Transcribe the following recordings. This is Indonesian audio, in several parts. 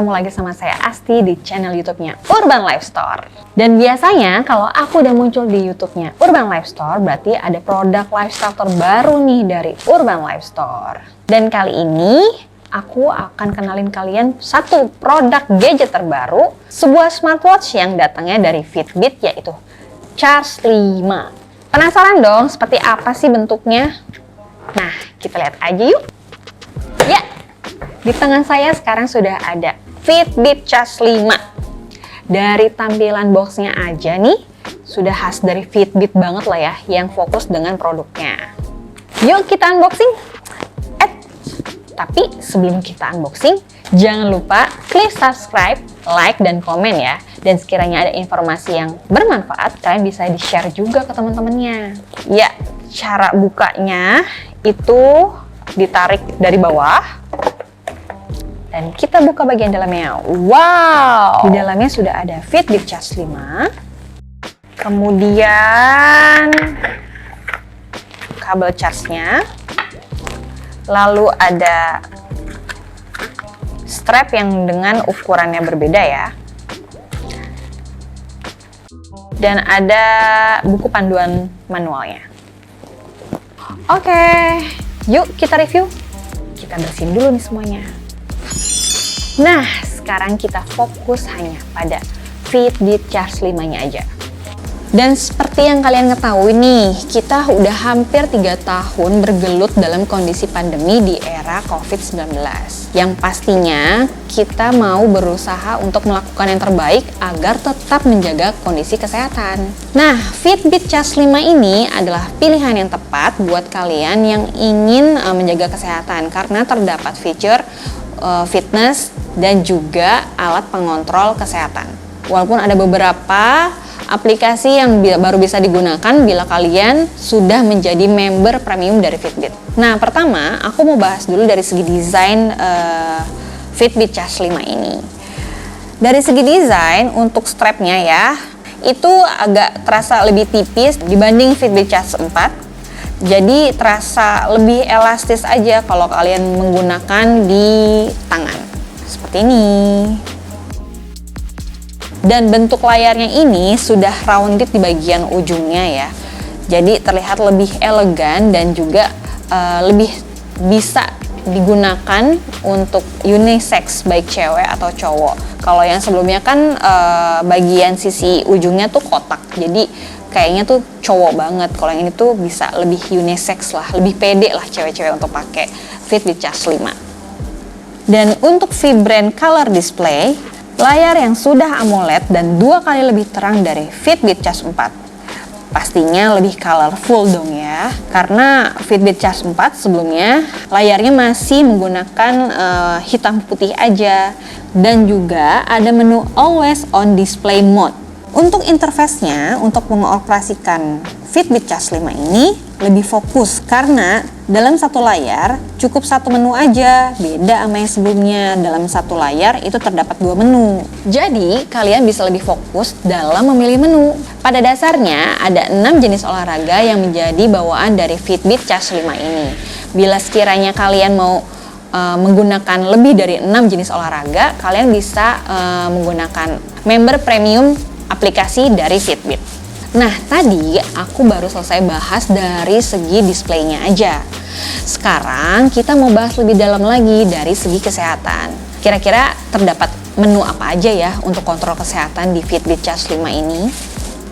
ketemu lagi sama saya Asti di channel YouTube-nya Urban Life Store. Dan biasanya kalau aku udah muncul di YouTube-nya Urban Life Store, berarti ada produk lifestyle terbaru nih dari Urban Life Store. Dan kali ini aku akan kenalin kalian satu produk gadget terbaru, sebuah smartwatch yang datangnya dari Fitbit, yaitu Charge 5. Penasaran dong seperti apa sih bentuknya? Nah, kita lihat aja yuk. Ya, di tangan saya sekarang sudah ada Fitbit Charge 5. Dari tampilan boxnya aja nih, sudah khas dari Fitbit banget lah ya, yang fokus dengan produknya. Yuk kita unboxing. Tapi sebelum kita unboxing, jangan lupa klik subscribe, like, dan komen ya. Dan sekiranya ada informasi yang bermanfaat, kalian bisa di-share juga ke teman-temannya. Ya, cara bukanya itu ditarik dari bawah. Dan kita buka bagian dalamnya. Wow! Di dalamnya sudah ada Fitbit Charge 5. Kemudian kabel charge-nya. Lalu ada strap yang dengan ukurannya berbeda ya. Dan ada buku panduan manualnya. Oke, yuk kita review. Kita bersihin dulu nih semuanya. Nah, sekarang kita fokus hanya pada Fitbit Charge 5-nya aja. Dan seperti yang kalian ketahui nih, kita udah hampir 3 tahun bergelut dalam kondisi pandemi di era COVID-19. Yang pastinya kita mau berusaha untuk melakukan yang terbaik agar tetap menjaga kondisi kesehatan. Nah, Fitbit Charge 5 ini adalah pilihan yang tepat buat kalian yang ingin menjaga kesehatan karena terdapat fitur fitness dan juga alat pengontrol kesehatan. Walaupun ada beberapa aplikasi yang baru bisa digunakan bila kalian sudah menjadi member premium dari Fitbit. Nah, pertama aku mau bahas dulu dari segi desain Fitbit Charge 5 ini. Dari segi desain untuk strapnya ya, itu agak terasa lebih tipis dibanding Fitbit Charge 4. Jadi terasa lebih elastis aja kalau kalian menggunakan di tangan. Seperti ini. Dan bentuk layarnya ini sudah rounded di bagian ujungnya ya. Jadi terlihat lebih elegan dan juga lebih bisa digunakan untuk unisex baik cewek atau cowok. Kalau yang sebelumnya kan bagian sisi ujungnya tuh kotak. Jadi kayaknya tuh cowok banget. Kalau yang ini tuh bisa lebih unisex lah, lebih pede lah cewek-cewek untuk pakai Fitbit Charge 5. Dan untuk vibrant color display, layar yang sudah AMOLED dan 2 kali lebih terang dari Fitbit Charge 4. Pastinya lebih colorful dong ya, karena Fitbit Charge 4 sebelumnya layarnya masih menggunakan hitam putih aja. Dan juga ada menu Always On Display Mode. Untuk interface-nya, untuk mengoperasikan Fitbit Charge 5 ini lebih fokus karena dalam satu layar cukup satu menu aja, beda sama yang sebelumnya. Dalam satu layar itu terdapat 2 menu. Jadi kalian bisa lebih fokus dalam memilih menu. Pada dasarnya ada 6 jenis olahraga yang menjadi bawaan dari Fitbit Charge 5 ini. Bila sekiranya kalian mau menggunakan lebih dari 6 jenis olahraga, kalian bisa menggunakan member premium aplikasi dari Fitbit. Nah, tadi aku baru selesai bahas dari segi displaynya aja. Sekarang kita mau bahas lebih dalam lagi dari segi kesehatan. Kira-kira terdapat menu apa aja ya untuk kontrol kesehatan di Fitbit Charge 5 ini?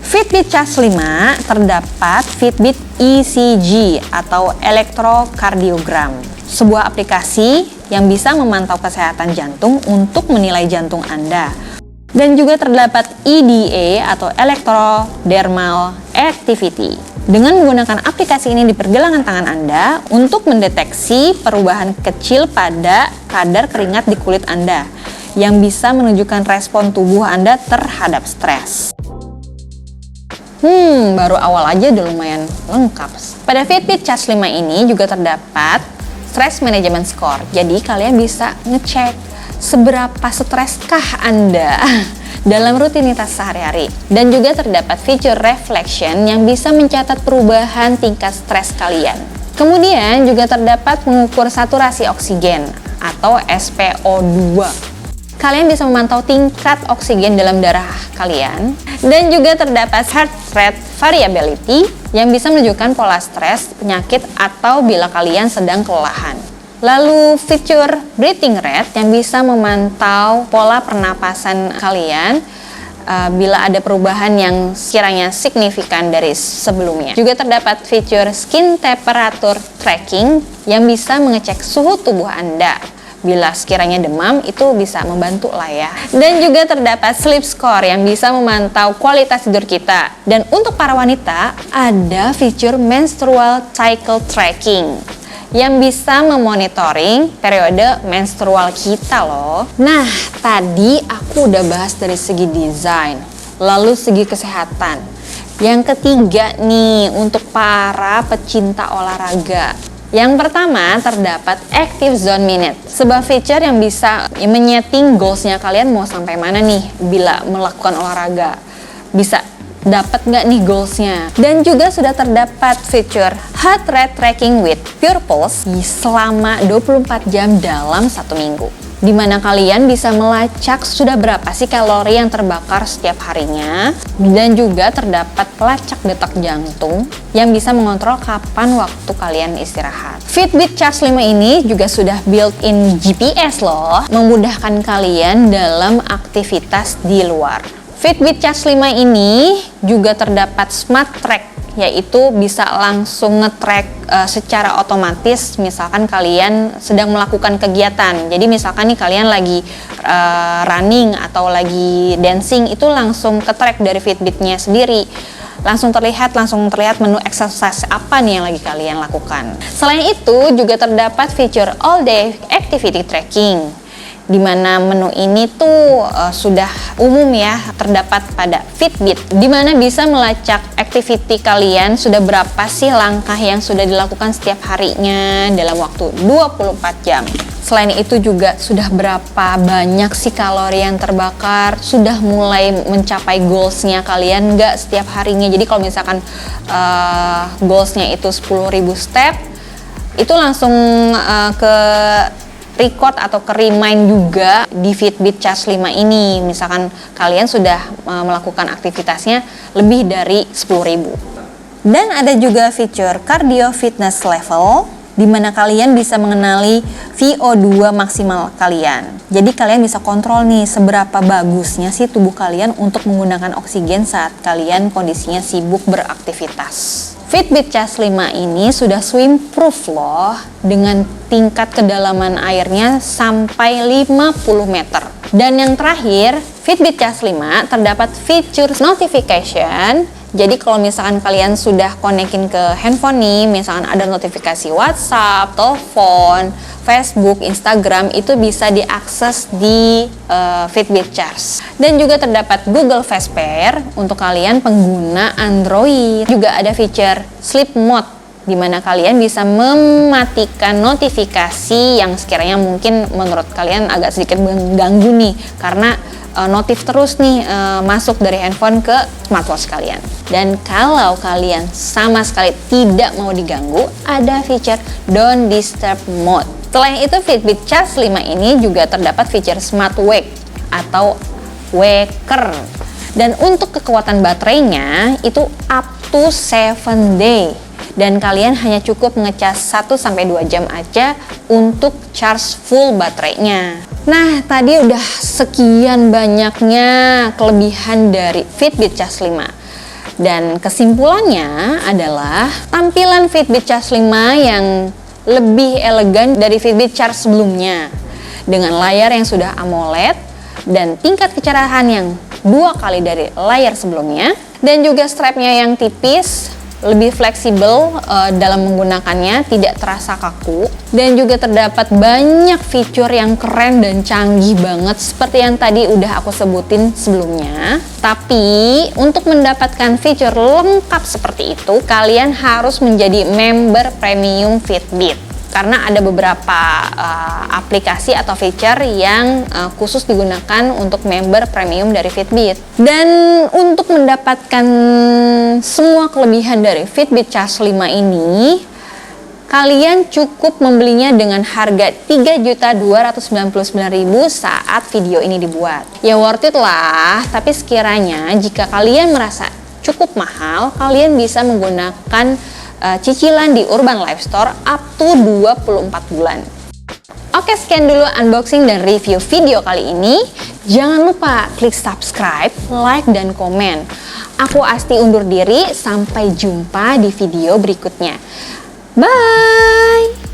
Fitbit Charge 5 terdapat Fitbit ECG atau elektrokardiogram, sebuah aplikasi yang bisa memantau kesehatan jantung untuk menilai jantung Anda. Dan juga terdapat EDA atau Electrodermal Activity. Dengan menggunakan aplikasi ini di pergelangan tangan Anda untuk mendeteksi perubahan kecil pada kadar keringat di kulit Anda yang bisa menunjukkan respon tubuh Anda terhadap stres. Baru awal aja udah lumayan lengkap. Pada Fitbit Charge 5 ini juga terdapat Stress Management Score. Jadi kalian bisa ngecek seberapa streskah Anda dalam rutinitas sehari-hari. Dan juga terdapat fitur reflection yang bisa mencatat perubahan tingkat stres kalian. Kemudian juga terdapat mengukur saturasi oksigen atau SpO2. kalian bisa memantau tingkat oksigen dalam darah kalian. Dan juga terdapat heart rate variability yang bisa menunjukkan pola stres, penyakit, atau bila kalian sedang kelelahan. Lalu fitur breathing rate yang bisa memantau pola pernapasan kalian bila ada perubahan yang sekiranya signifikan dari sebelumnya. Juga terdapat fitur skin temperature tracking yang bisa mengecek suhu tubuh Anda. Bila sekiranya demam, itu bisa membantu lah ya. Dan juga terdapat sleep score yang bisa memantau kualitas tidur kita. Dan untuk para wanita, ada fitur menstrual cycle tracking yang bisa memonitoring periode menstrual kita loh. Nah, tadi aku udah bahas dari segi desain, lalu segi kesehatan. Yang ketiga nih, untuk para pecinta olahraga. Yang pertama, terdapat Active Zone Minute, sebuah feature yang bisa menyeting goalsnya kalian mau sampai mana nih bila melakukan olahraga. Bisa dapat nggak nih goalsnya. Dan juga sudah terdapat fitur Heart Rate Tracking with Pure Pulse selama 24 jam dalam 1 minggu. Di mana kalian bisa melacak sudah berapa sih kalori yang terbakar setiap harinya. Dan juga terdapat pelacak detak jantung yang bisa mengontrol kapan waktu kalian istirahat. Fitbit Charge 5 ini juga sudah built-in GPS loh, memudahkan kalian dalam aktivitas di luar. Fitbit Charge 5 ini juga terdapat Smart Track, yaitu bisa langsung nge-track secara otomatis misalkan kalian sedang melakukan kegiatan. Jadi misalkan nih kalian lagi running atau lagi dancing, itu langsung ke-track dari Fitbitnya sendiri. Langsung terlihat menu exercise apa nih yang lagi kalian lakukan. Selain itu juga terdapat fitur All Day Activity Tracking, di mana menu ini tuh sudah umum ya, terdapat pada Fitbit, di mana bisa melacak activity kalian sudah berapa sih langkah yang sudah dilakukan setiap harinya dalam waktu 24 jam. Selain itu juga sudah berapa banyak sih kalori yang terbakar, sudah mulai mencapai goalsnya kalian nggak setiap harinya. Jadi kalau misalkan goalsnya itu 10.000 step, itu langsung ke record atau ke remind juga di Fitbit Charge 5 ini. Misalkan kalian sudah melakukan aktivitasnya lebih dari 10.000. Dan ada juga fitur Cardio Fitness Level, di mana kalian bisa mengenali VO2 maksimal kalian. Jadi kalian bisa kontrol nih seberapa bagusnya sih tubuh kalian untuk menggunakan oksigen saat kalian kondisinya sibuk beraktivitas. Fitbit Charge 5 ini sudah swim proof loh, dengan tingkat kedalaman airnya sampai 50 meter. Dan yang terakhir, Fitbit Charge 5 terdapat fitur notification. Jadi kalau misalkan kalian sudah konekin ke handphone nih, misalkan ada notifikasi WhatsApp, telepon, Facebook, Instagram, itu bisa diakses di Fitbit Charge. Dan juga terdapat Google Fast Pair untuk kalian pengguna Android. Juga ada fitur Sleep Mode, di mana kalian bisa mematikan notifikasi yang sekiranya mungkin menurut kalian agak sedikit mengganggu nih, karena notif terus nih masuk dari handphone ke smartwatch kalian. Dan kalau kalian sama sekali tidak mau diganggu, ada fitur Don't Disturb Mode. Selain itu, Fitbit Charge 5 ini juga terdapat fitur Smart Wake atau waker. Dan untuk kekuatan baterainya itu up to 7 day. Dan kalian hanya cukup ngecas 1-2 jam aja untuk charge full baterainya. Nah, tadi udah sekian banyaknya kelebihan dari Fitbit Charge 5. Dan kesimpulannya adalah tampilan Fitbit Charge 5 yang lebih elegan dari Fitbit Charge sebelumnya, dengan layar yang sudah AMOLED dan tingkat kecerahan yang 2 kali dari layar sebelumnya, dan juga strapnya yang tipis, lebih fleksibel dalam menggunakannya, tidak terasa kaku. Dan juga terdapat banyak fitur yang keren dan canggih banget seperti yang tadi udah aku sebutin sebelumnya. Tapi untuk mendapatkan fitur lengkap seperti itu, kalian harus menjadi member premium Fitbit. Karena ada beberapa aplikasi atau feature yang khusus digunakan untuk member premium dari Fitbit. Dan untuk mendapatkan semua kelebihan dari Fitbit Charge 5 ini, kalian cukup membelinya dengan harga 3.299.000 saat video ini dibuat. Ya worth it lah, tapi sekiranya jika kalian merasa cukup mahal, kalian bisa menggunakan cicilan di Urban Life Store up to 24 bulan. Oke, sekian dulu unboxing dan review video kali ini. Jangan lupa klik subscribe, like, dan komen. Aku Asti undur diri, sampai jumpa di video berikutnya. Bye!